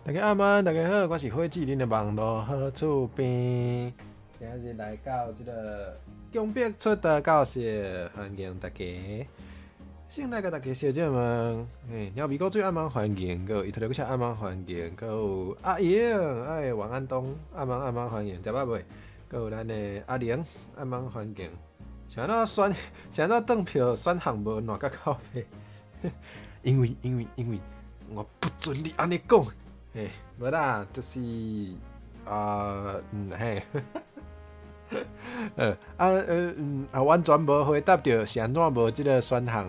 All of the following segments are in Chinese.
大家晚安，大家好，我是火炬恁的网络好厝边。今日来到这个江北出的教室，欢迎大家。先来甲大家小姐问，鸟美国最暗网环境，佮有伊头路车暗网环境，佮有阿英，王安东暗网环境，食饱未？佮有咱的阿玲暗网环境。想到选，想到登票选项无烂甲靠背，因为我不准你安尼讲。无啦，就是嘿，完全无回答到是安怎无即个选项。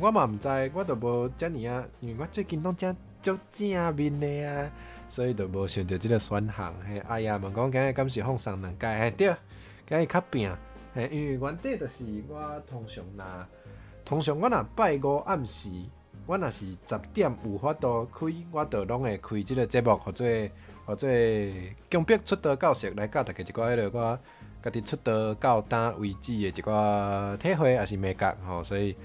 我嘛毋知，我都无遮尔啊，因为我最近拢正足正面的啊，所以就无想到即个选项。嘿，哎呀，问讲今日敢是放送两届？嘿对，今日较拼。嘿，因为原底就是我通常我若拜五暗时。我若是10点有法度开，我就拢会开即个节目，或者江北出道教室来教大家一寡迄个我家己出道到呾为止的一寡体会，也是美感吼。所以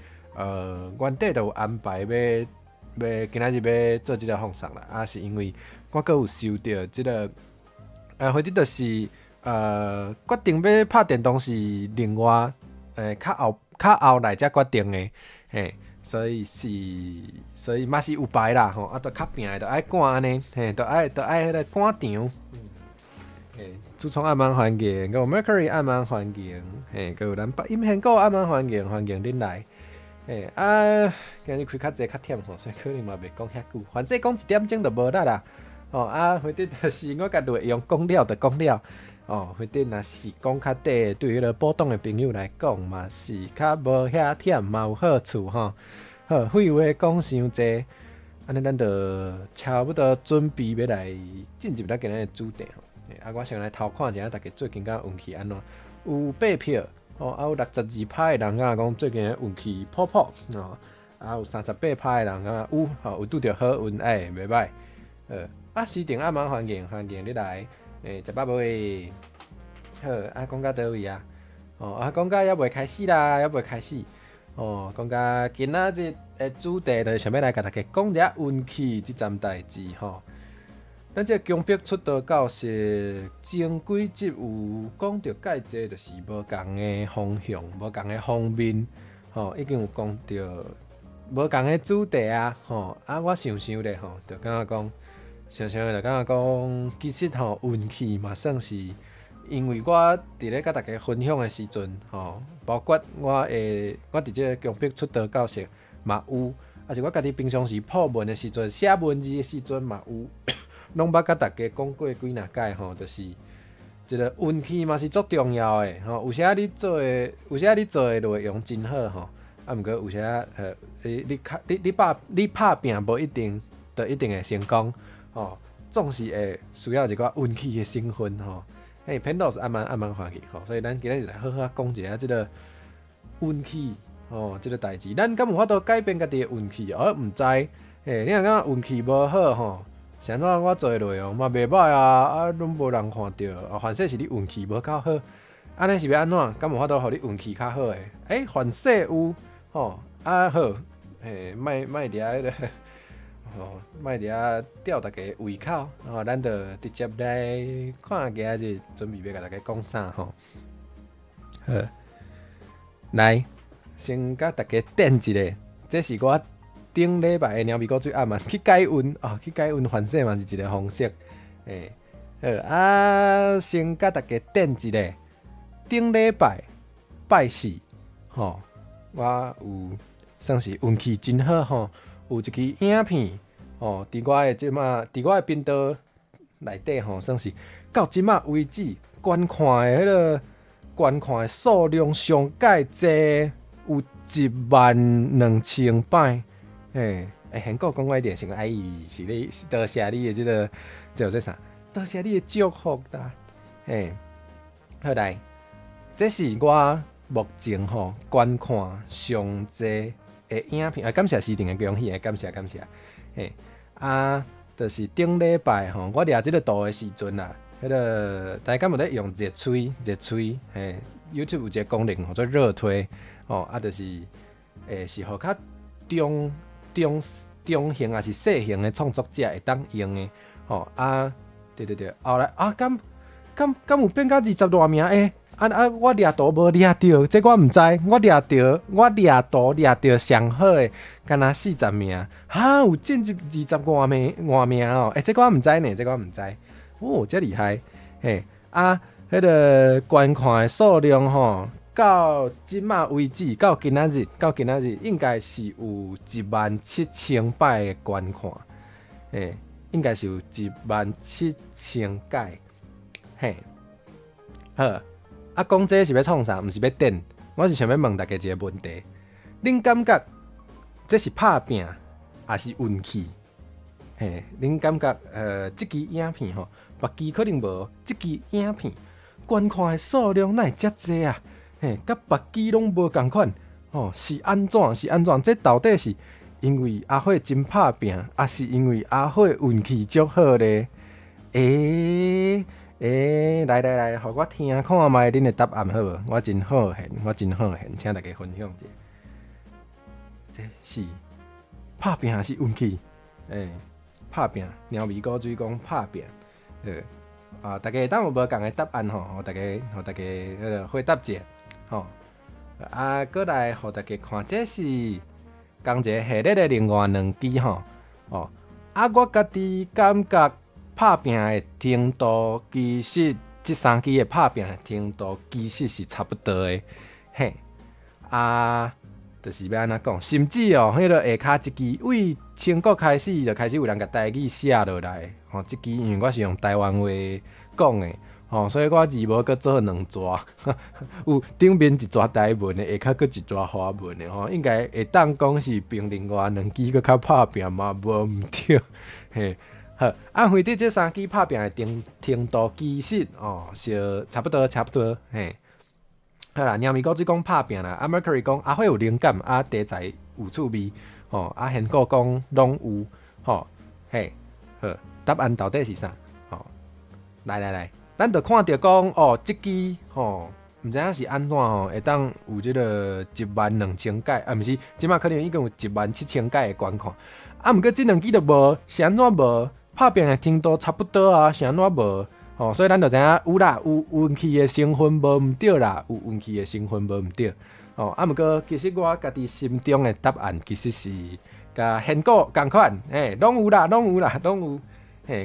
原底就有安排要今仔日要做即个放送啦，啊是因为我阁有收到即个或者就是决定要拍电动是另外较后来才决定的，嘿。所以嘛是有排啦吼，啊，都较拼的，都爱赶安尼，嘿，都爱迄个赶场。自从暗网环境，有 Mercury 暗网环境，嘿，有咱北音现购暗网环境恁来，嘿今日开较济较忝吼，所以可能嘛袂讲遐久，反正讲1点钟就无力啦。哦或者就是我家己会用讲了就讲了。或者若是讲较短，对迄个波动的朋友来讲嘛是较无遐忝，嘛有好处吼。好，废话讲伤济，安尼咱就差不多准备要来进入咱今日的主题吼。我先来偷看一下，大家最近敢运气安怎？有8票有62趴的人讲最近运气普普有38趴的人有拄着好运，袂歹。市场暗网环境你来。食饱未？好，讲到倒位啊？讲到还袂开始啦，还袂开始。讲到今仔日的主题，就是想要来甲大家讲一下运气即件代志吼。咱这江北出道教室前几集有讲到介济，就是无共的方向、无共的方面，已经有讲到无共的主题啊。我想咧就感觉讲。想就感觉讲，其实运气嘛算是，因为我伫咧甲大家分享的时阵包括我伫这个江北出道教室嘛有，啊是我家己平常时破文的时阵、写文字的时阵嘛有，拢捌甲大家讲过几若届就是一个运气嘛是足重要的有时你做的内容真好毋过有时你拍拼无一定会成功。总是会需要一个运气的成分偏倒是暗慢环境所以咱今日来好好讲一下这个运气这个代志。咱敢有法度改变家己的运气毋知你若讲运气无好是安怎我做的内容嘛袂歹拢无人看到反正是你运气无够好，安尼是要安怎？敢有法度互你运气较好诶？反正有好卖伫遐个。莫伫遐吊大家胃口，咱就直接来看今日准备要甲大家讲啥好，来先甲大家点一个，这是我顶礼拜的鸟美国最暗嘛，去解运反正嘛是一个方式。先甲大家点一个，顶礼拜拜四我有算是运气真好有一支影片伫我的频道内底算是到即马为止观看的数量上介济，有12000摆。韩国讲我一定是是你多谢你的这个叫啥？多谢你的祝福啦。好来，这是我目前观看上济。影片感谢时定的恭喜感谢就是顶礼拜我掠即个图的时阵啦，迄个大家敢有咧用热吹，YouTube 有一个功能叫做热推就是是互较中型还是细型的创作者会当用的对，后来敢有变到20多名诶？我掠图无掠着，这我毋知。我掠图掠着上好诶，敢若40名，有进入20外名哦。这我毋知呢，这我毋知。哦，遮厉害，迄个观看诶数量吼，到即马为止，到今仔日，应该是有17000摆诶观看，应该是有17000届，嘿，好。讲这是要创啥？毋是要电，我是想要问大家一个问题：恁感觉这是拍拼，还是运气？恁感觉即支影片吼，别支可能无，即支影片观看的数量哪会遮济啊？甲别支拢无共款，是安怎？这到底是因为阿火真拍拼，还是因为阿火运气足好咧？来，互我听看卖恁的答案好无？我真好闲，请大家分享一下。这是拍拼还是运气？拍拼，鸟味古水讲拍拼。大家当有无共的答案吼？互大家回答者吼。过来互大家看，这是讲一个系列的另外2支吼。我家己感觉。拍拼的程度，其实这3支的拍拼的程度其实是差不多的，就是要安怎讲，甚至迄个下骹一支为清国开始就开始有人甲台语写落来，这支因为我是用台湾话讲的，所以我字幕搁做2撮，有顶面1撮台文的，下骹搁1撮华文的，应该会当讲是比另外2支搁较拍拼嘛，无毋对，嘿。好，回答这3支拍拼的程度，其实是差不多，嘿。好啦，鸟咪哥只讲拍拼啦，Mercury 讲会有灵感，题材有趣味，贤哥讲拢有，嘿，好，答案到底是啥？来，咱就看到讲这支毋知影是安怎会当有这个12000届，毋是，即马可能已经有17000届的观看，毋过这2支就无，是安怎无？拍拼的程度差不多啊，是安怎无？所以咱就知影有啦，有运气的成分无毋对啦，有运气的成分无毋对。毋过其实我家己心中的答案其实是甲现果共款，拢有啦。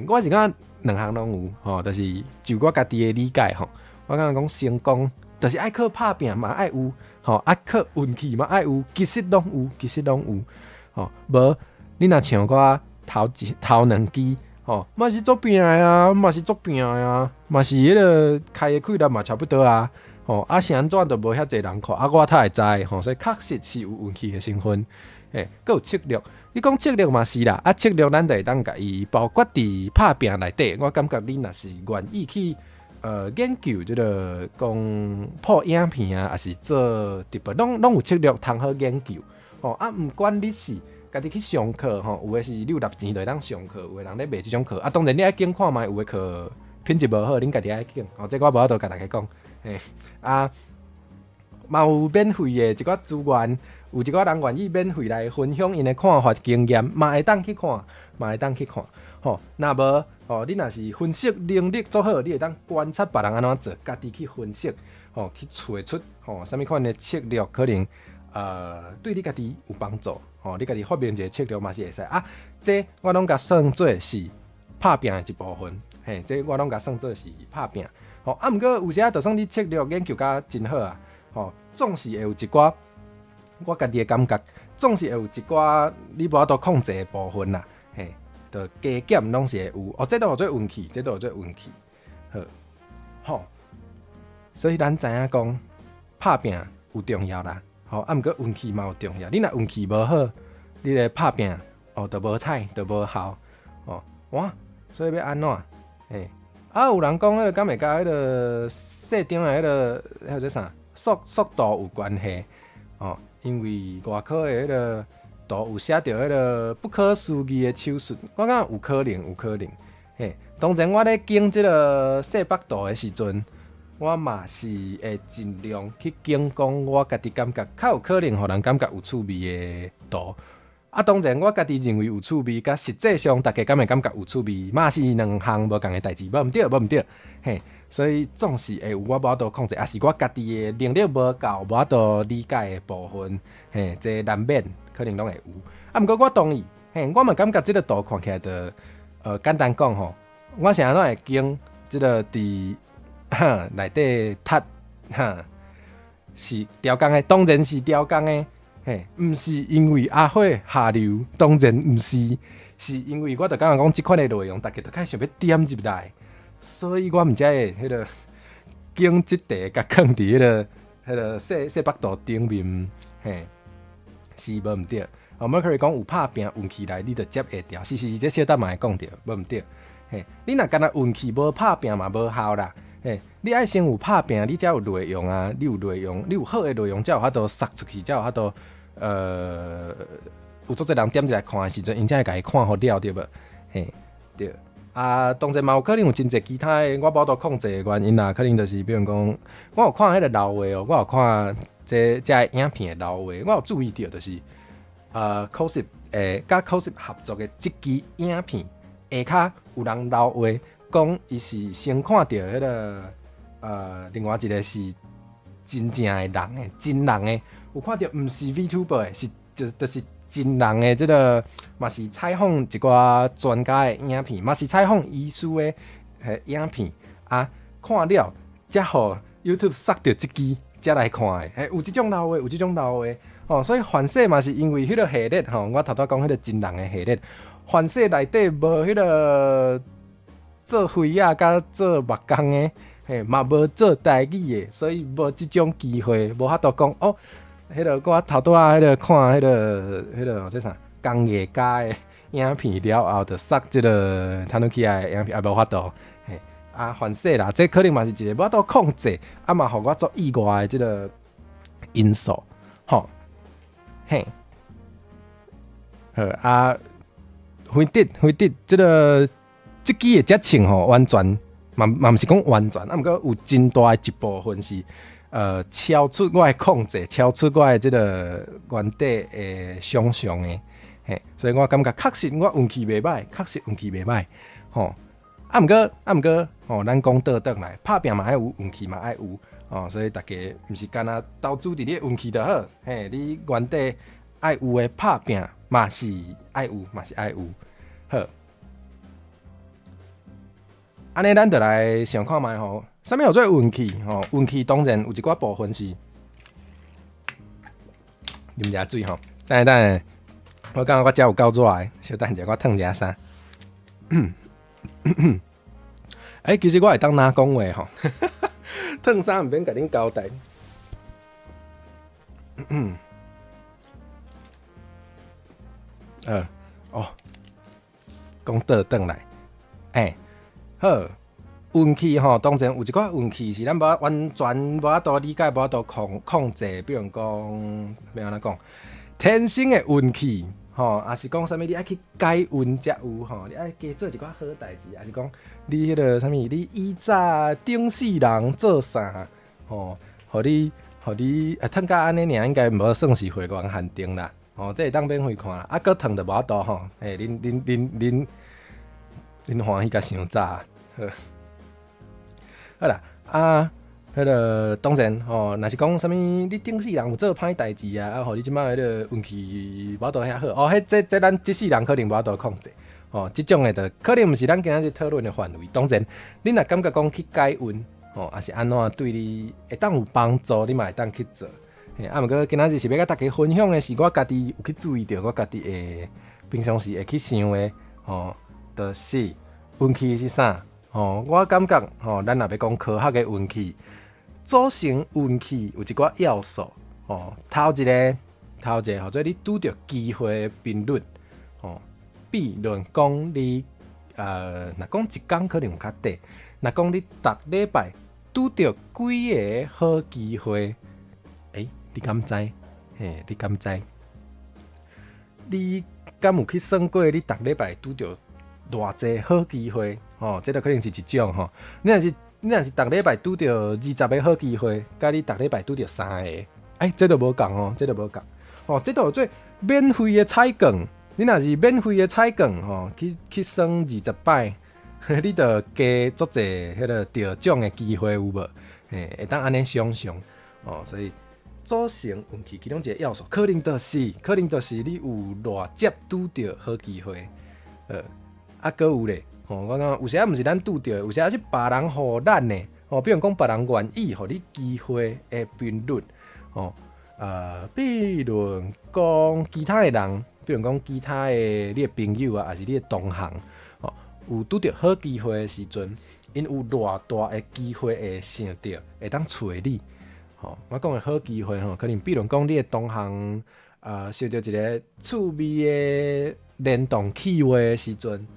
我是讲2项拢有，就是就我家己的理解我感觉讲成功，就是爱靠拍拼嘛爱有，爱靠运气嘛爱有，其实拢有，无你若像我。头2支，嘛是作拼的啊，嘛是迄个开的开率嘛差不多啊，是安怎都无遐济人看，我太会知，所以确实是有运气的成分，佫有策略。你讲策略嘛是啦，策略咱就会当甲伊包括伫拍拼内底，我感觉你若是愿意去研究即个讲拍影片啊，还是做直播，拢有策略通好研究，毋管你是。家己去上课有的是你有纳钱就会当上课，有的人咧卖即种课当然你爱经看卖，有的课品质无好，恁家己爱经。这我无法度甲大家讲，嘛有免费的一寡资源，有一寡人愿意免费来分享因的看法经验，嘛会当去看，若无你若是分析能力做好，你会当观察别人安怎做，家己去分析，去找出啥物款的策略可能对你家己有帮助。你家己发明一个策略嘛是会使这我拢甲算做是拍拼的一部分，这我拢甲算做是拍拼。毋过有时就算你策略研究甲真好啊，总是会有一寡我家己的感觉，总是会有一寡你无法度控制的部分啦，就加减拢是会有，这都有做运气，好，所以咱知影讲拍拼有重要啦。毋过运气嘛有重要，你若运气无好，你咧拍拼就无彩，就无效哇！所以要安怎？有人讲迄个敢会甲迄个设定的迄个啥速度有关系因为外口的迄个图有写着迄个不可思议的手术，我感觉有可能。当然我咧经即个细北图的时阵。我嘛是会尽量去讲我家己感觉较有可能，互人感觉有趣味的图。啊，当然我家己认为有趣味，甲实际上大家敢会感觉有趣味，嘛是两项无共的代志，无毋对，无毋对，嘿，所以总是会有我无法度控制，也是我家己的能力无够，无法度理解的部分，嘿，这难免可能拢会有。啊，毋过我同意，嘿，我嘛感觉即个图看起来的，简单讲吼，我是安怎会经即个伫内底踢是雕工的，当然是雕工的。嘿，毋是因为阿火下流，当然毋是，是因为我著感觉讲即款的内容，大家都开始想要点入来，所以我毋才会迄个经即地甲放伫迄个细腹图顶面，嘿，是无毋对。我们可以讲有拍拼运气来，你著接会掉，是这小等嘛会讲着，无毋对。嘿，你若干那运气无拍拼嘛无效啦。嘿，你爱先有拍拼，你才有内容啊，你有内容，你有好的内容，才有法度撒出去，才有法度。有足侪人点进来看的时阵，因才会甲伊看好了，对无？嘿，对。啊，当然嘛有可能有真侪其他的我无度控制的原因啦，可能就是比如讲，我有看迄个老话哦，我有看这影片的老话，我有注意到就是cosip 甲 cosip 合作的即支影片下骹有人老话讲，伊是先看到迄个另外一个是真正的人的真人的。有看到毋是 VTuber 的，是就是真人的即个，嘛是采访一寡专家的影片，嘛是采访医师的影片啊，看了才互 YouTube 塞到即支才来看的。有即种老的，有即种老的哦，所以反射嘛是因为迄个系列吼，我头拄讲迄个真人的系列，反射内底无迄个做飞啊，甲做目工的，嘿嘛无做台语的，所以无即种机会，无法度讲哦。迄个我头拄仔迄个看迄个这啥工业家的影片了后，就塞即个Tanukiya的影片，也无法度嘿啊反射啦，这可能嘛是一个无法度控制，啊嘛互我做意外的即个因素，吼嘿，好啊，飞碟即个即支的节庆吼，完全嘛毋是讲完全，啊毋过有真大的一部分是。超出我的控制，超出我的即个原底的想象的，嘿，所以我感觉确实我运气袂歹，确实运气袂歹，吼。啊毋过，吼，咱讲倒转来，拍拼嘛爱有，运气嘛爱有，哦，所以大家毋是干那投资伫你运气就好，嘿，你原底爱有的拍拼嘛是爱有，嘛是爱有，好。安尼咱就来想看卖吼。啥物叫做运气？吼，运气当然有一寡部分是啉者水吼。等下，我感觉我遮有够热的，小等者我烫一下衫。其实我会当哪讲话吼，烫衫毋免甲恁交代。讲倒转来，好。运气吼，当然有一寡运气是咱无完全无法度理解，无法度控制。比如讲，要安怎讲？天生的运气吼，也是讲啥物？你爱去改运才有吼，你爱加做一寡好代志，也是讲你迄个啥物？你以早顶世人做啥吼？互你烫甲安尼尔，应该无算是会员限定啦。吼，这会当免费看啦。啊，搁烫就无法度吼。恁欢喜甲伤早。好啦，迄个当然吼，若是讲啥物，你顶世人有做歹代志啊，互你即摆迄个运气无法度遐好哦，这咱即世人可能无法度控制哦，即种诶，就可能毋是咱今仔日讨论诶范围。当然，你若感觉讲去改运哦，也是安怎对你会当有帮助，你嘛会当去做。毋过今仔日是要甲大家分享诶，是我家己有去注意到，我家己会平常时会去想诶，哦，就是运气是啥？哦，我感觉吼，咱若要讲科学的运气，组成运气有一寡要素。哦，头一个，或者你拄着机会的频率。哦，比论讲你若讲一工可能有较短，若讲你逐礼拜拄着几个好机会，你敢知？你敢知？你敢有去算过？你逐礼拜拄着偌济好机会？哦，这个可能是一种吼。你若是逐礼拜拄着20个好机会，甲你逐礼拜拄着3个，这都无共哦，这都无共。哦，这都有做免费的彩券，你若是免费的彩券吼，去算20摆，你着加足侪迄个得奖的机会有无？会当安尼想象哦，所以组成运气其中一个要素，可能就是你有偌接拄着好机会，搁有咧，我讲有时啊，毋是咱拄着，有时啊是别人互咱呢，比如讲别人愿意互你机会的频率，比如讲其他的人，比如讲其他的你的朋友啊，还是你的同行，有拄着好机会的时阵，因有偌大的机会会想到，会当找你。我讲的好机会可能比如讲你的同行，收到一个趣味的联动气话的时阵，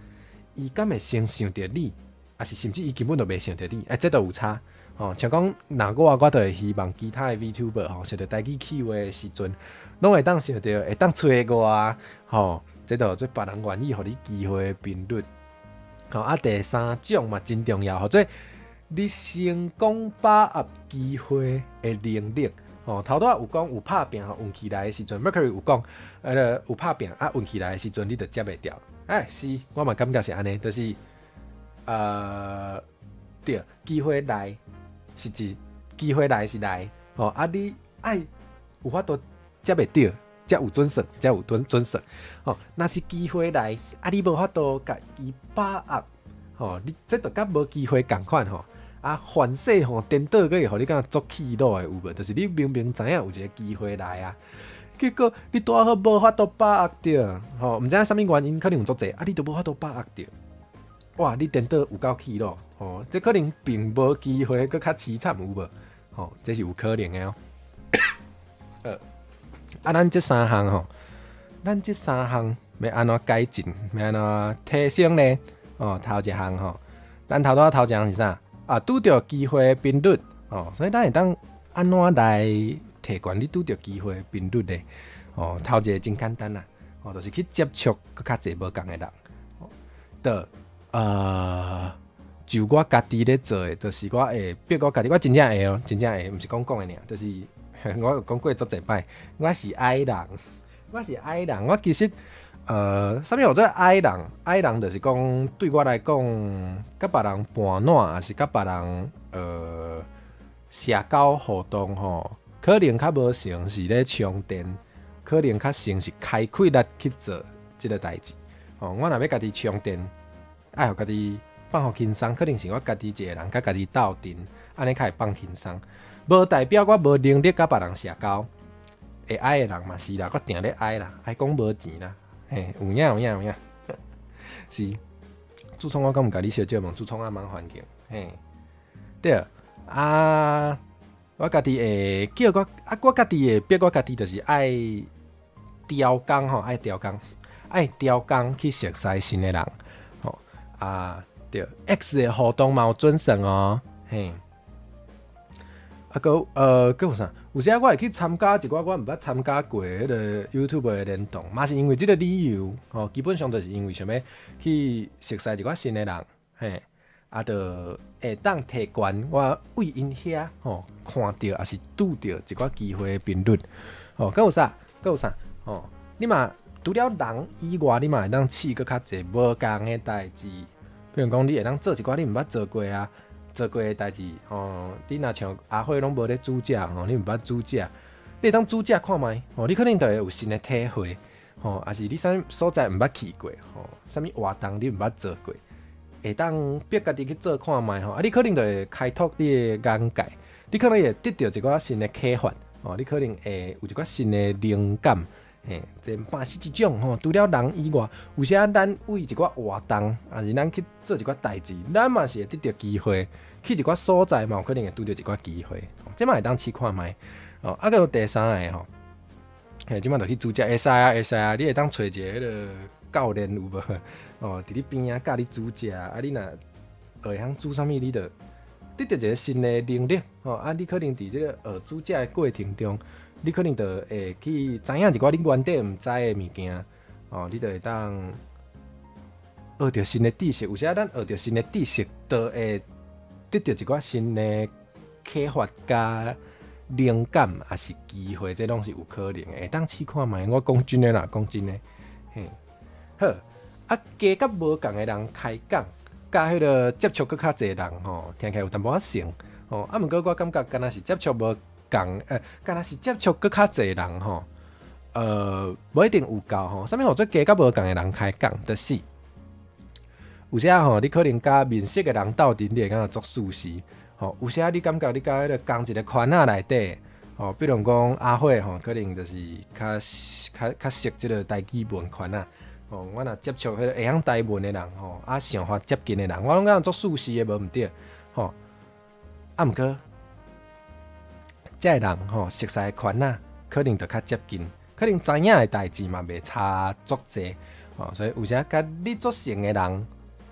伊敢会先想到你，还是甚至伊根本就袂想到你？这都有差。像讲，我就会希望其他的 VTuber 想到台语气话的时阵，拢会当想到，会当找我这都做别人愿意互你机会的频率。第三种嘛真重要，或者你成功把握机会的能力。头拄有讲有拍拼运气来的时阵 ，Mercury 有讲，有拍拼运气来的时阵，你就接袂掉。是，我嘛感觉是安尼，就是对，机会来是机会来是来，你爱有法度接袂到，才有准算，才有准算。若是机会来，你无法度甲伊把握，你这就甲无机会共款反势颠倒个会互你感觉足气恼的有无？就是你明明知影有一个机会来啊，结果你拄好无法度把握到，毋知影啥物原因，可能有足济，你都无法度把握到，哇！你颠倒有够气恼，这可能并无机会，搁较凄惨有无？这是有可能的咱这三项要安怎改进，要安怎提升呢？头一项咱头一项是啥？拄到机会的频率，所以咱会当安怎来提悬你拄到机会的频率呢？头一个真简单啦，就是去接触搁较侪无共的人，就我家己咧做的，就是我会逼我家己，我真正会真正会，毋是讲的尔，就是我有讲过足侪摆，我是爱人，我其实啥物叫做爱人？爱人就是讲对我来讲，甲别人伴暖，还是甲别人社交互动可能较无像是咧充电，可能较像是开开力去做即个代志。我若要家己充电，爱互家己放互轻松，可能是我家己一个人甲家己斗阵，安尼较会放轻松。无代表我无能力甲别人社交，会爱的人嘛是啦，我定咧爱啦，爱讲无钱啦。有影，是。自创我敢毋甲你小姐问，自创啊蛮环境，对我家己会叫我家己会逼我家己，就是爱雕工爱雕工去熟悉新的人，对 X 的互动嘛有准算搁有啥？有时我会去参加一寡我毋捌参加过迄个 YouTube 的联动，嘛是因为即个理由，基本上就是因为想要去熟悉一寡新的人，就会当提悬我为因遐看到也是拄到一寡机会的频率，搁有啥？你嘛除了人以外，你嘛会当试搁较侪无共的代志，比如讲你会当做一寡你毋捌做过的代志，你若像阿辉拢无咧煮食，你毋捌煮食，你会当煮食看觅，你可能就会有新的体会，还是你啥物所在毋捌去过，啥物活动你毋捌做过，会当逼家己去做看觅，你可能就会开拓你的眼界，你可能会得到一寡新的启发，你可能会有一寡新的灵感。这嘛是一种除了人以外，有时咱为一寡活动，还是咱去做一寡代志，咱嘛是会得到机会，去一寡所在嘛有可能会拄到一寡机会，这嘛会当试看觅。搁有第三个即摆就去煮食，会使啊，你会当找一个迄个教练有无？伫你边啊教你煮食，你若会晓煮啥物，你就得到一个新的能力，你可能伫即个煮食的过程中。你可能就会去知影一寡你原底毋知的物件，你就会当学到新的知识。有时咱学到新的知识，就会得到一寡新的启发加灵感也是机会，这拢是有可能的。会当试看卖，我讲真的啦，讲真的。嘿，好，啊，加甲无共的人开讲，甲迄个接触搁较侪人吼，听起来有淡薄仔像吼。啊，毋过我感觉敢若是接触无共，敢若是接触搁较侪人吼，无一定有够吼。啥物叫做加甲无共的人开讲，就是有时吼，你可能甲面熟的人斗阵，你会感觉足舒适。吼，有时你感觉你甲迄个共一个圈仔内底，吼，比如讲阿慧吼，可能就是较熟即个台语文圈仔。吼，我若接触迄个会晓台文的人，吼，啊想法接近的人，我拢感觉足舒适的，无毋对。吼，啊毋过，这个人吼，熟悉的圈仔可能就较接近，可能知影的代志嘛袂差足济。吼，所以有时甲你足熟的人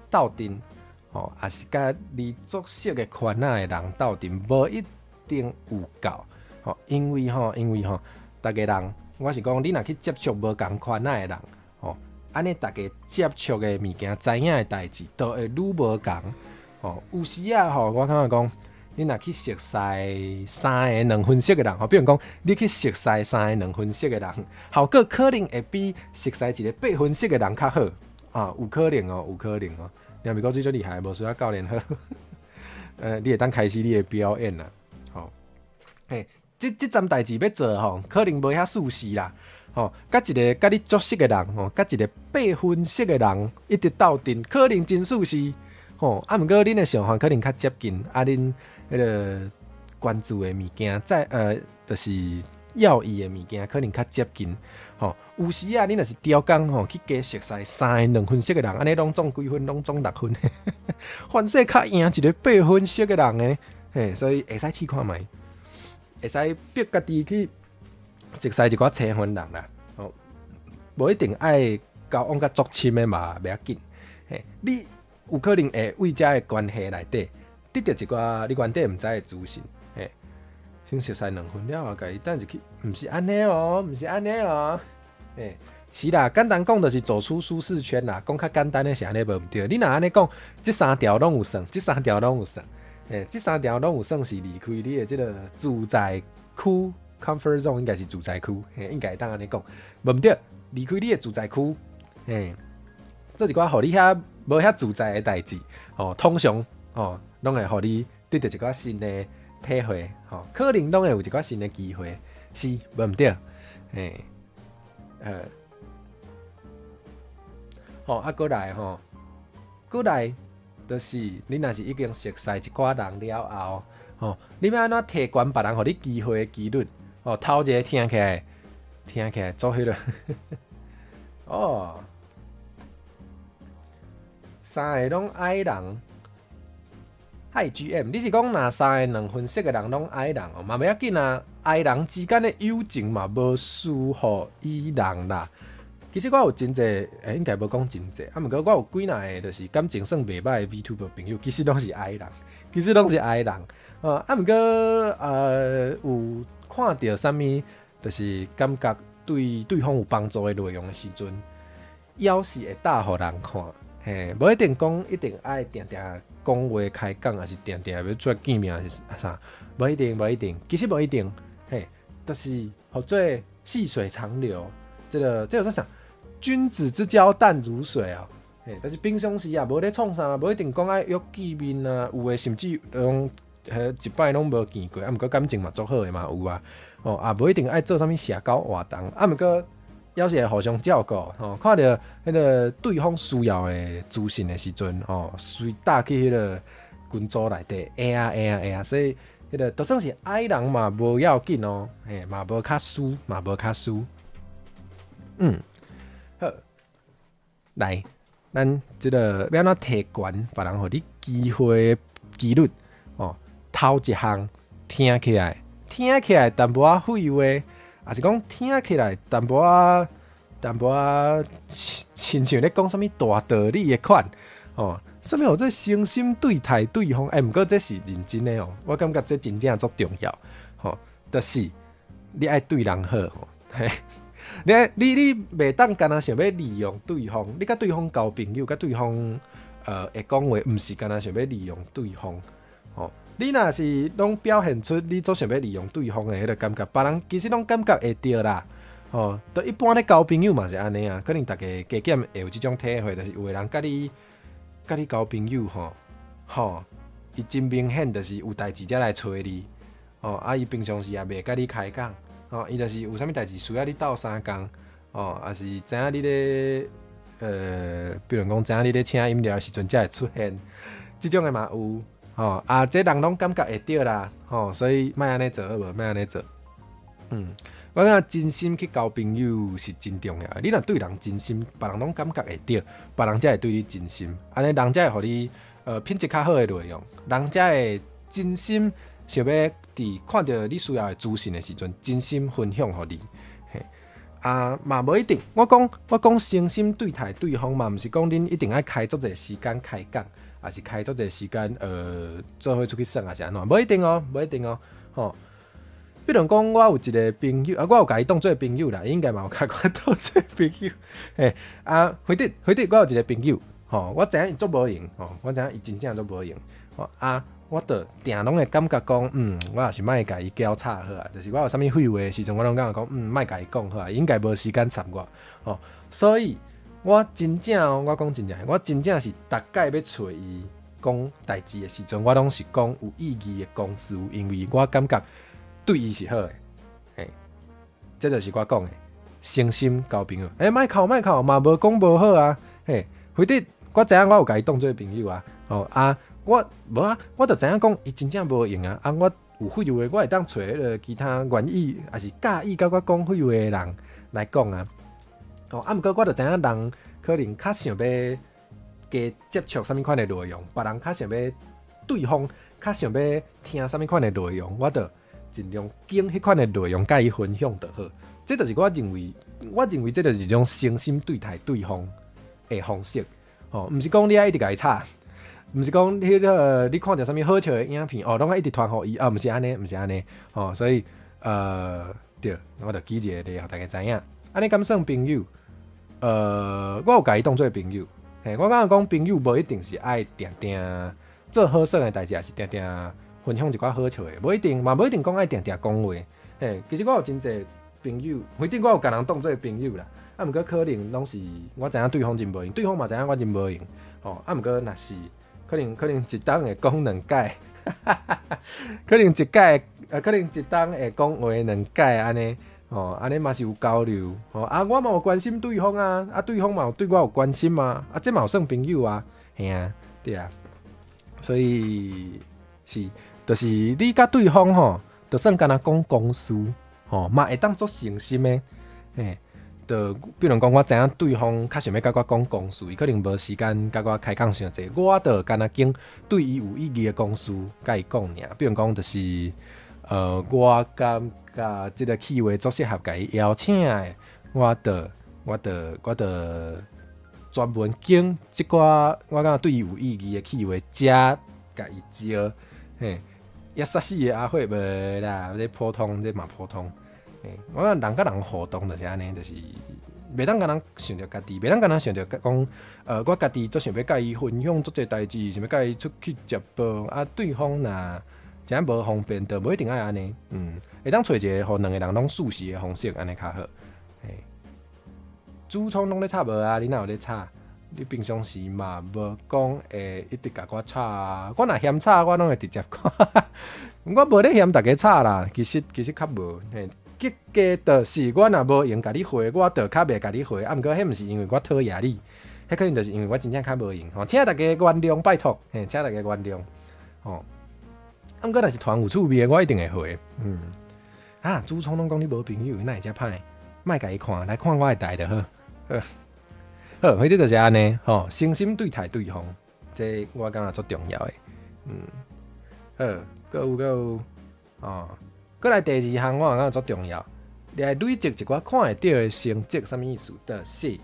斗阵。吼，也是甲你足熟的圈仔的人斗阵，无一定有够。吼，因为吼，逐个人，我是讲，你若去接触无共圈仔的人，吼，安尼逐个接触的物件、知影的代志，都会愈无共。吼，有时啊，吼，我感觉讲，你若去熟悉3个2分熟的人，吼，比如讲，你去熟悉3个2分熟的人，效果可能会比熟悉一个8分熟的人较好。啊，有可能哦，有可能哦。你美国最厉害，无需要教练好。你会当开始你的表演啦。吼，嘿，这站代志要做吼，可能无遐舒适啦。吼，甲一个甲你足熟的人，吼，甲一个8分熟的人一直斗阵，可能真舒适。吼，啊，毋过恁的想法可能较接近，啊，恁迄个关注的物件，就是要义的物件，可能较接近。吼，有时啊，你若是雕工吼，去加熟悉3个2分熟的人，安尼拢总几分，拢总6分，反正较赢一个8分熟的人诶，嘿，所以会使试看卖，会使逼家己去熟悉一寡7分人啦，吼，无一定爱交往甲足深的嘛，袂要紧，嘿，你有可能会为遮的关系内底得到一寡你原底毋知的资讯，嘿。先熟悉2分了后，甲伊等入去，毋是安尼哦，毋是安尼哦。是啦，简单讲就是走出舒适圈啦。讲较简单的是安尼无毋对。你若安尼讲，即3条拢有算，即3条拢有算。即3条拢有算是离开你的即个自在区 （comfort zone） 应该是自在区，应该会当安尼讲。无毋对，离开你的自在区，做一寡互你遐无遐自在的代志。哦，通常哦，拢会互你得到一寡新的体会，吼，可能拢会有一寡新的机会，是无毋对，吼，啊，过来吼，过来，就是你若是已经熟悉一寡人了后，吼，你要安怎提悬别人互你机会的几率？哦，头一个听起来做迄个，哦，3个拢矮人。爱 GM， 你是讲若3个2分熟的人拢爱人哦，嘛袂要紧啊。爱人之间的友情嘛，无输互伊人啦。其实我有真济，应该无讲真济，啊，毋过我有几若个就是感情算袂歹的 VTuber 朋友，其实拢是爱人，啊，毋过有看到啥物，就是感觉对方有帮助的内容的时阵，要是会搭互人看。无一定讲一定爱定定讲话开讲，还是定定要出来见面，还是啥？无一定，其实无一定，就是好做细水长流。这个说啥？君子之交淡如水哦。但是平常时啊，无咧创啥，无一定讲爱约见面啊。有诶，甚至拢一摆拢无见过，啊，毋过感情嘛足好诶嘛有啊。哦啊，无一定爱做啥物社交活动，啊，毋过。要是会互相照顾，吼，看到迄个对方需要的资讯的时阵，吼，随搭去迄个群组内底，会啊，所以迄个就算是爱人嘛，无要紧哦，嘛无较输。好，来，咱即个要安怎提悬别人互你机会的几率，哦，头一项听起来淡薄仔废话。也是讲听起来淡薄仔，亲像咧讲啥物大道理的款哦，啥物有这诚心对待对方，毋过这是认真的哦，我感觉这真正足重要，吼，就是你爱对人好，吼，你袂当干那想要利用对方，你甲对方交朋友，甲对方会讲话，毋是干那想要利用对方，吼，你若是拢表现出你总想要利用对方的迄个感觉，别人其实拢感觉会到啦。哦，都一般咧交朋友嘛是安尼啊，可能大家加减会有即种体会，就是有个人甲你交朋友吼，伊真明显就是有代志才来找你。哦，伊平常时也袂甲你开讲，哦，伊就是有啥物代志需要你斗相共，哦，也是知影你咧，比如讲知影你咧请饮料的时阵才会出现，即种的嘛有，哦，这人拢感觉会到啦，吼，所以莫安尼做好无？莫安尼做，我感觉真心去交朋友是真重要的。你若对人真心，别人拢感觉会到，别人才会对你真心，安尼人才会互你品质较好的内容，人才会真心。想要伫看到你需要的资讯的时阵，真心分享互你。嘛无一定。我讲诚心对待对方嘛，毋是讲恁一定要开足一个时间开讲，还是开足一个时间做伙出去耍啊是安怎？无一定哦，无一定哦。吼，比如讲我有一个朋友我有甲伊当做朋友啦，应该嘛有甲我当做朋友。辉弟，我有一个朋友，吼，我知影伊足无用，吼，我知影伊真正足无用，吼我着定拢会感觉讲，我也是莫甲伊交叉好啊。就是我有啥物废话的时阵，我拢感觉讲，莫甲伊讲好啊，应该无时间插我。哦，所以我真正我讲真正，我真正是大概要找伊讲代志的时阵，我拢是讲有意义的公事，因为我感觉对伊是好的。这就是我讲的诚心交朋友。莫哭嘛无讲无好啊。或者我知影我有甲伊当做朋友啊。我无啊，我就知影讲伊真正无用啊！我有废话，我会当找其他愿意还是介意甲我讲废话的人来讲啊。毋过我就知影人可能较想要加接触啥物款的内容，别人较想要对方较想要听啥物款的内容，我就尽量拣迄款的内容甲伊分享就好。这就是我认为这就是一种诚心对待对方的方式。毋是讲你爱一直甲伊吵。毋是讲迄个你看到啥物好笑的影片，拢爱一直传互伊，毋是安尼，所以对，我就举一个例，互大家知影。安尼敢算朋友？我有甲伊当做朋友。我感觉讲朋友无一定是爱定定做好耍的代志，也是定定分享一寡好笑的，无一定讲爱定定讲话。其实我有真侪朋友，不一定我有甲人当做朋友啦。毋过可能拢是我知影对方真无用，对方嘛知影我真无用。毋过若是。可能一档会讲两解，可能一解可能一档会讲话两解安尼，安尼嘛是有交流，我嘛有关心对方啊，对方嘛有对我有关心嘛，这嘛有算朋友啊，嘿啊，对啊，所以就是你甲对方就算干那讲公事，嘛会当做诚心的，就比如讲，我知影对方较想要甲我讲公事，伊可能无时间甲我开讲伤济，我就干那经对伊有意义的公事甲伊讲尔。比如讲，就是我感觉即个气话足适合甲伊邀请的，我就专门经即寡我感觉对伊有意义的气话，才甲伊招。也煞死的阿慧无啦，这普通，这嘛普通。我讲人甲人互动就是安尼，就是袂当甲人想着家己，袂当甲人想着讲，我家己做想要甲伊分享做这代志，想要甲伊出去接报对方若真无方便，就无一定爱安尼，会当找一个互两个人拢舒适的方式，安尼较好。主创拢咧吵无啊？你哪有咧吵？你平常时嘛无讲会一直甲我吵啊？我若嫌吵，我拢会直接讲，我无咧嫌大家吵啦，其实较无。结果就是我若无用甲你回，我就较袂甲你回。毋过迄毋是因为我讨厌你，迄可能就是因为我真正较无用。请大家原谅，拜托，请大家原谅。毋过若是团有趣味的，我一定会回。主创拢讲你无朋友，那会遮歹，莫甲伊看，来看我的台就好。好，迄个就是安尼，诚心对待对方，这我感觉足重要的。好，搁有过来第二项，我感觉足重要，来累积一寡看会到的成绩，什么意思？就是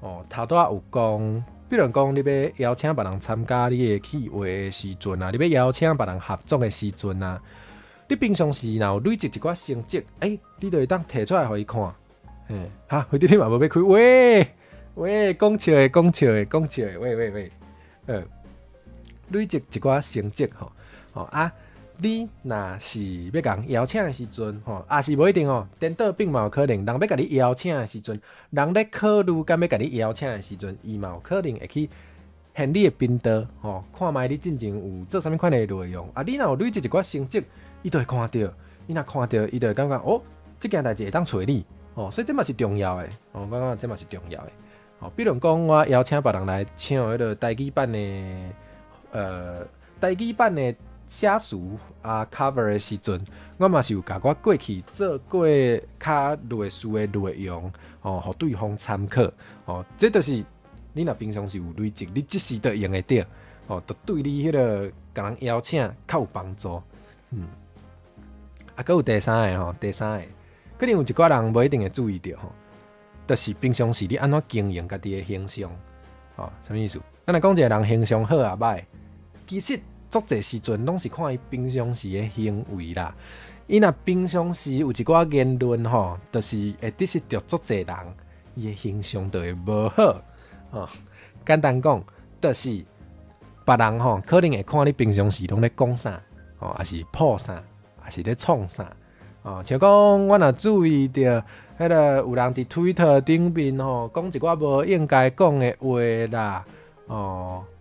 头拄仔有讲，比如讲你要邀请别人参加你的企划的时阵啊，你要邀请别人合作的时阵啊，你平常时若有累积一寡成绩，你就会当摕出来互伊看。或者你嘛无要开，喂，讲笑的，喂，累积一寡成绩你若是要甲人邀请的时阵，也是无一定哦。颠倒并嘛有可能，人要甲你邀请的时阵，人咧考虑敢要甲你邀请的时阵，伊嘛有可能会去现你的频道，看卖你进前有做啥物款的内容。啊，你若有累积一寡成绩，伊就会看到，伊若看到，伊就会感觉哦，这件代志会当找你，所以这嘛是重要的，我感觉这嘛是重要的。比如讲，我邀请别人来唱迄个台语版的，台语版的。写词啊 cover 的时阵，我嘛是有甲我过去做过较类似的内容，互对方参考。这就是你若平常是有累积，你即时就用会到，就对你迄个甲人邀请较有帮助。还有第三个，可能有一寡人无一定会注意到，就是平常时你安怎经营家己的形象，什么意思？咱来讲一个人形象好啊歹，其实。足侪时阵拢是看伊平常时的行为啦。伊若平常时有一寡言论就是会得失着足侪人，伊的形象就会无好。简单讲，就是别人可能会看你平常时拢咧讲啥，还是破啥，还是咧创啥。像讲我若注意到迄个有人伫 Twitter 顶面讲一寡无应该讲的话啦。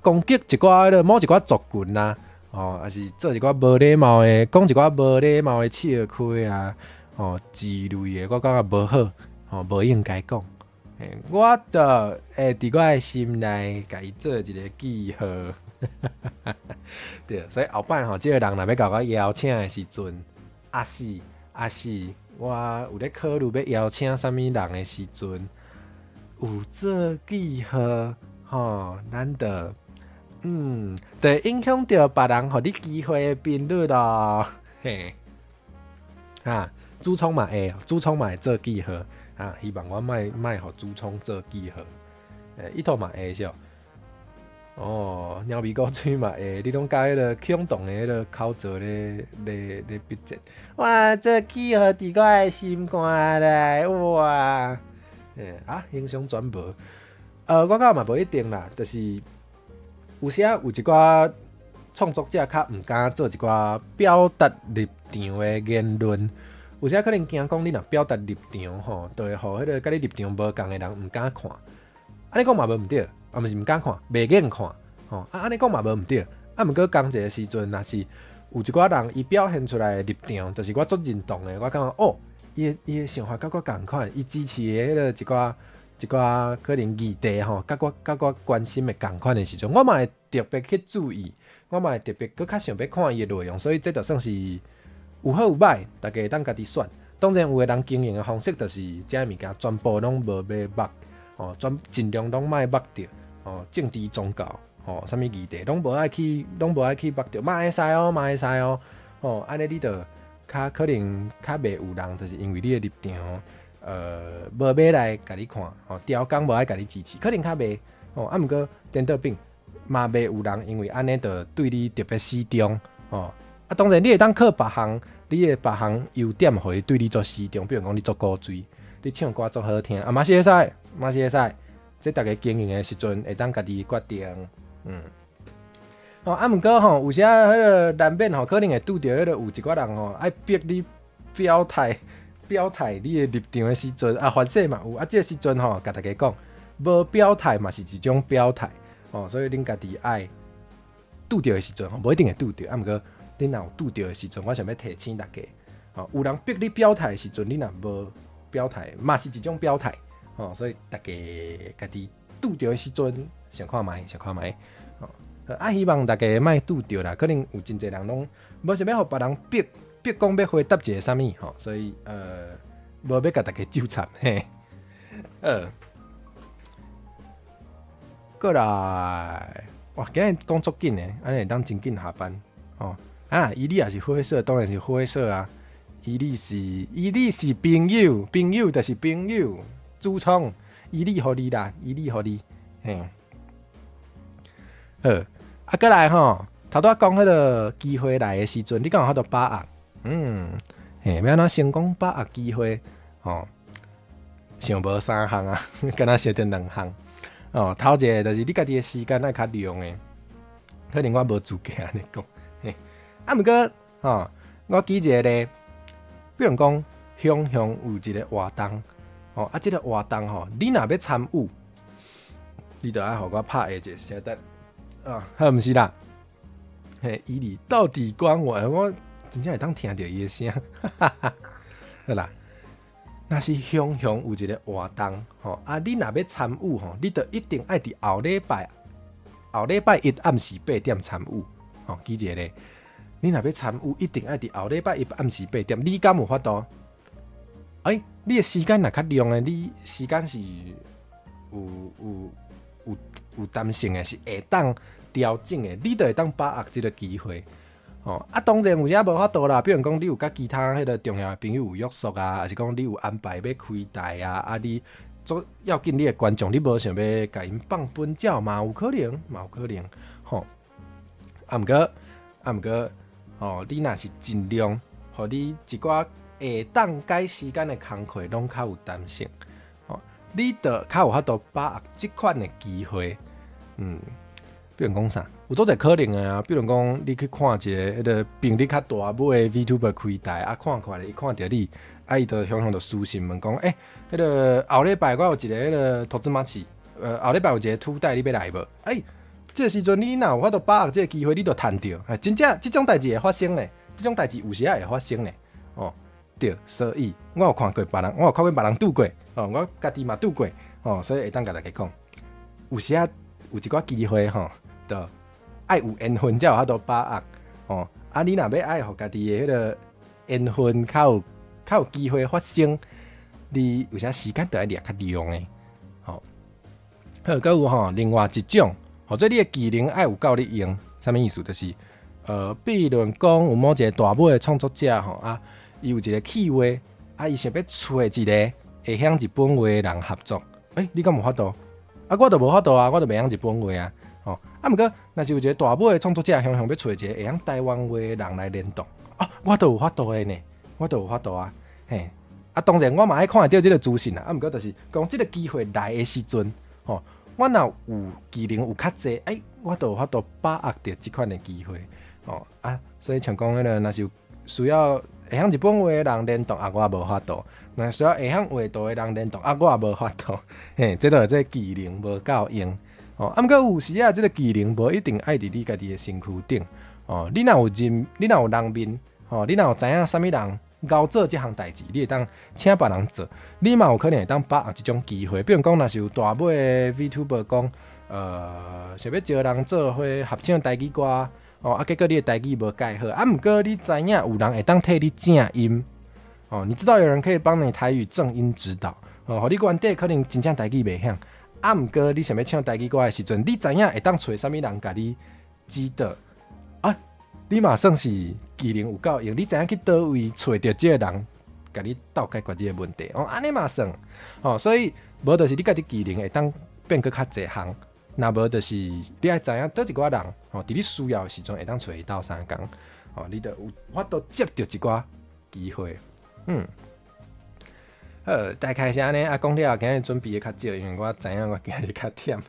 攻击一寡某一寡族群啦，还是做一寡无礼貌的，讲一寡无礼貌的笑话啊，之类的，我感觉无好，无应该讲。我就会伫我的心内，甲伊做一个记号。对，所以后摆即个人若要甲我邀请的时阵，也是我有咧考虑要邀请啥物人的时阵，有做记号。咱就会影响到别人，互你机会的频率咯。嘿，主创嘛会，主创嘛会做记号希望我莫互主创做记号。伊头嘛会是鸟味古嘴嘛会，你拢甲迄个恐动的迄个口做咧逼真，哇！这记号伫我的心肝内，哇！形象转无。我感觉嘛无一定啦，就是有时有一寡创作者较毋敢做一寡表达立场的言论，有时可能惊讲你若表达立场就会互迄个甲你立场无共的人毋敢看。安尼讲嘛无毋对，毋是毋敢看，袂愿看。安尼讲嘛无毋对，毋过讲一个时阵，若是有一寡人伊表现出来的立场，就是我足认同的，我感觉伊的想法甲我共款，伊支持的迄个一寡可能议题甲我关心的共款的时阵，我嘛会特别去注意，我嘛会特别搁较想要看伊的内容，所以这就算是有好有歹，大家当家己选。当然有的人经营的方式就是这物件全部拢无要目，尽量拢莫目着政治宗教啥物议题拢无爱去目着，嘛会使安尼你就可能较袂有人，就是因为你的立场。无要来甲你看，调工无爱甲你支持，可能较袂，毋过颠倒饼嘛袂有人因为安尼就对你特别死忠，当然你会当靠别项，你的别项优点，互伊对你做死忠，比如讲你做古锥，你唱歌做好听，嘛是会使，这大家经营的时阵会当家己决定，毋过有时迄个难免可能会拄着迄个有一寡人爱逼你表态你的立场的时阵反省嘛有这个时阵甲大家讲，无表态嘛是一种表态所以恁家己爱拄着的时阵无一定会拄着，毋过恁若有拄着的时阵，我想要提醒大家有人逼你表态的时阵，你若无表态嘛是一种表态所以大家家己拄着的时阵想看卖希望大家莫拄着啦，可能有真侪人拢无想要互别人逼讲要回答一个啥物所以无要甲大家纠缠嘿。过来，哇，今日讲足紧诶，安尼会当真紧下班伊利也是灰色，当然是灰色啊。伊利是朋友，朋友就是朋友，主创伊利互你啦，伊利互你嘿。过来头拄讲迄个机会来诶时阵，你敢有法度把握？要安怎成功把握机会？想无3项啊，敢若想着2项。头一个就是你家己的时间爱较量诶，可能我无资格安尼讲。毋过吼，我举一个例，比如讲，乡有一个活动，吼啊，即个活动吼，你若要参与，你就爱互我拍一个声单啊，好毋是啦？嘿，伊哩到底关我真正会当听到伊的声，好啦。若是乡有一个活动，吼啊，你若要参与吼，你就一定爱伫后礼拜一暗时8点参与，吼，记一个咧。你若要参与，一定爱伫后礼拜一暗时8点。你敢有法度？你的时间若较长诶，你时间是有弹性诶，是会当调整诶，你就会当把握即个机会。当然有影无法度啦，比如讲你有甲其他迄个重要诶朋友有约束啊，还是讲你有安排要开台啊，你做要紧你诶观众，你无想要甲因放本照嘛，有可能，吼。毋过，你若是尽量，互你一寡下当改时间诶工课，拢较有弹性，你就较有法度把握即款诶机会，比如讲啥，有做者可能的啊。比如讲，你去看一个迄个频率较大尾的 VTuber 开台啊，看咧，伊看到你，伊就向就私信问讲，迄个后礼拜我有一个迄个投资马戏，后礼拜有一个土袋，你要来无？这个时阵你若有法度把握这个机会，你就趁着，真正这种代志会发生咧，这种代志有时会发生咧，对，所以我有看过别人，我有看过别人拄过，我家己嘛拄过，所以会当甲大家讲，有时有一寡机会就爱有缘分才有法度把握，你若要爱互家己的迄个缘分较有机会发生，你有啥时间就爱掠较长诶，好，还有另外一种，做你的技能爱有够你用，啥物意思？就是比如讲有某一个大尾的创作者伊有一个企划，伊想要找一个会晓日本话的人合作，你敢有法度？我就无法度啊，我就袂晓日本话啊，毋过若是有一个大尾的创作者，想要找一个会晓台湾话的人来联动，我就有法度的呢，我就有法度啊，嘿，当然我嘛爱看得到即个资讯啊，毋过就是讲即个机会来的时阵，我若有技能有较济，我就有法度把握着即款的机会，所以像讲迄个，若是有需要会晓日本话的人联动，我也无法度；若需要会晓画图的人联动，我也无法度。嘿，这都是这技能无够用。毋过有时这个技能无一定爱伫你家己的身躯顶。你若有人面，你若有知影啥物人熬做这项代志，你会当请别人做，你嘛有可能会当把握这种机会。比如讲，若是有大尾的 VTuber 讲，想要招人做伙合唱台语歌。结果你的台语无改好，毋过你知影有人会当替你正音，你知道有人可以帮你台语正音指导，互你原底可能真正台语袂晓，毋过你想要唱台语歌的时阵，你知影会当找啥物人甲你指导，你嘛算是技能有够用，你知影去倒位找到这个人，甲你斗解决这个问题，安尼嘛算，所以无就是你家己技能会当变搁较侪项。若无就是你爱知影倒一寡人，伫你需要的时阵会当找伊斗相共，你就有法度接到一寡机会。好，大概是安尼。讲了，今日准备的较少，因为我知影我今日较忝。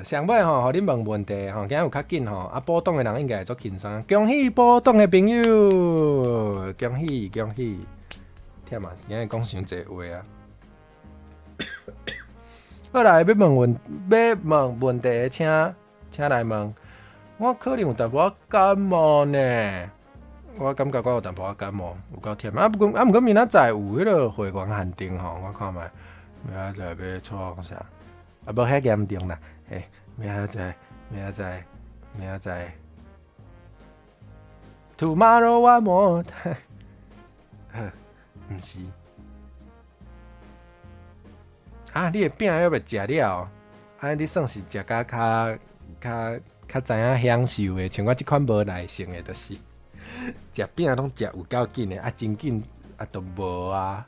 上尾互恁问问题，今日有较紧报党的人应该会足轻松。恭喜报党的朋友，恭喜！忝啊，今日讲伤侪话啊。好啦，要问问题，请来问。我可能有淡薄仔感冒呢，我感觉我有淡薄仔感冒，有够忝。毋过明仔载有迄个会馆限定我看卖明仔载要创啥？无遐严重啦。明仔载 ，Tomorrow one more time，毋是。你的饼要袂食了，你算是食甲较知影享受的，像我即款无耐性的，就是食饼拢食有够紧的，真紧都无啊。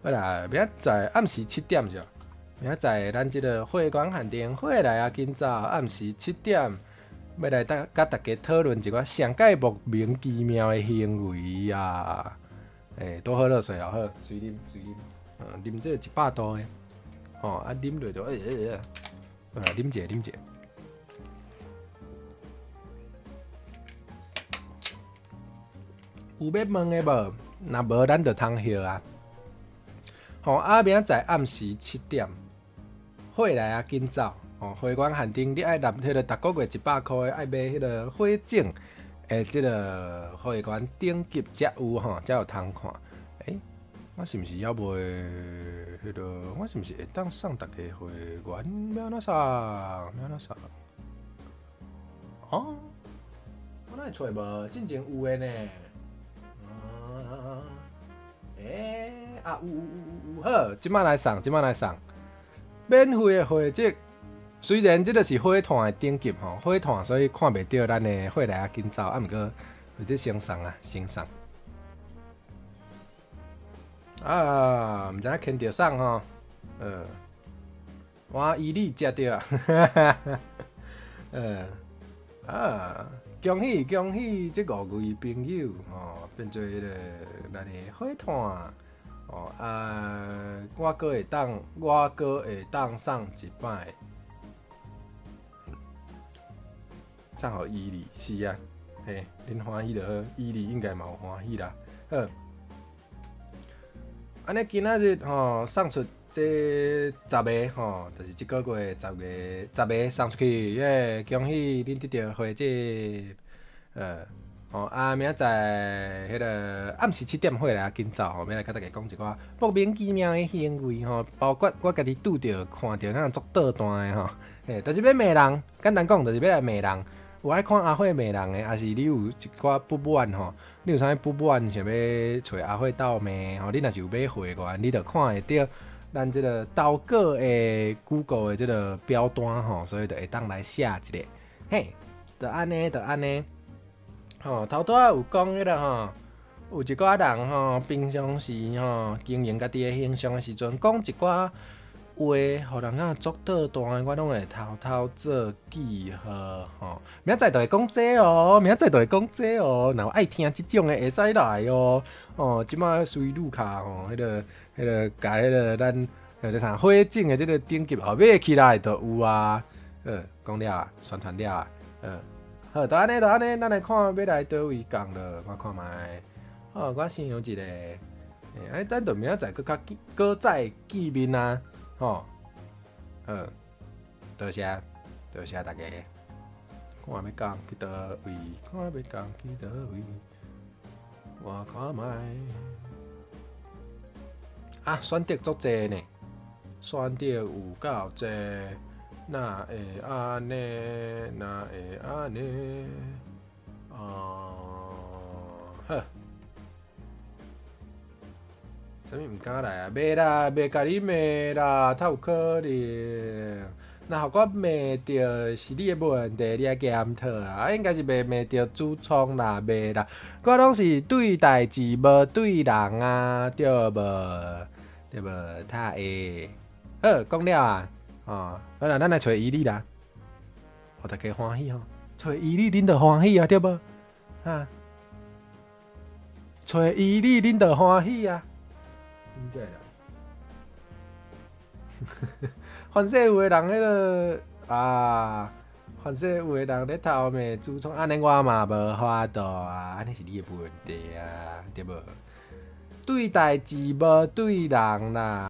好啦，明仔载暗时7点就，明仔载咱即个会馆限定会来紧早，暗时7点要来甲大家讨论一寡上界莫名其妙的行为啊。多喝热水好，水啉，啉这100度的，啉落就啉者。有要问的无？若无，咱就通歇啊。吼，明仔载暗时7点，火来啊，紧走！哦，会员限定，你爱拿迄个逐个月100块的，爱买迄个火种诶，即个会员顶级才有吼，才有通看。我是毋是要卖迄个？我是毋是会当送大家会员？秒哪送？秒哪送？哦，我哪会找无？真正有诶呢。有，好，即摆来送，即摆来送，免费的会籍。虽然即个是火炭的顶级吼，火炭所以看袂到咱的火来啊紧走，啊毋过有啲先送啊，先送。啊，毋知影牵着送吼，我伊你食着啊，恭喜恭喜！即5位朋友吼，变做迄个咱的火炭哦我阁会当送一摆。送互伊利是啊，嘿，恁欢喜就好，伊利应该嘛有欢喜啦。好，安尼今仔日吼送出这10个吼，就是即个月10个送出去，耶！恭喜恁得到会籍，明仔载迄个暗时7点回来紧走吼，要来甲大家讲一寡莫名其妙的行为吼，包括我家己拄着看着那足倒弹的吼，嘿，就是要骂人，简单讲就是要来骂人。有爱看阿慧骂人的，还是你有一寡不满吼？你有啥不满想要找阿慧斗骂吼？你若是有买会员，你就看会到咱即个投稿的 Google 的即个表单吼，所以就会当来写一个，嘿，就安尼。吼，头拄仔有讲迄个吼，有一寡人吼，平常时吼经营家己的形象的时阵，讲一寡话，互人足倒弹的，我拢会偷偷做记号吼。明仔载就会讲这哦，明仔载就会讲这哦。若有爱听即种的，会使来哦。哦，即摆随路卡吼，迄个，甲迄个咱即啥火种的即个顶级后尾起来就有啊。讲了啊，宣传了啊。好，就安尼，咱来看要来倒位讲了，我看卖。好，我先有一个，安尼等到明仔载搁再见面啊。吼，多谢大家。看要讲去倒位，看要讲去倒位，我看卖。啊，选择足济呢，选择有够济，哪会安尼？好。啥物毋敢来啊？袂啦，袂甲你骂啦，太有可能。若互我骂着是你的问题，你爱检讨啊。应该是袂骂着主创啦，袂啦。我拢是对代志无对人啊，对无？太会。好，讲了啊。好啦，咱来找伊利啦，互大家欢喜吼。找伊利，恁就欢喜啊，对无？啊，找伊利，恁就欢喜啊。对啦，反正有的人迄个反正有的人咧偷骂主创，安尼我嘛无法度啊，安尼是你的问题啊，对无？对代志无对人啦。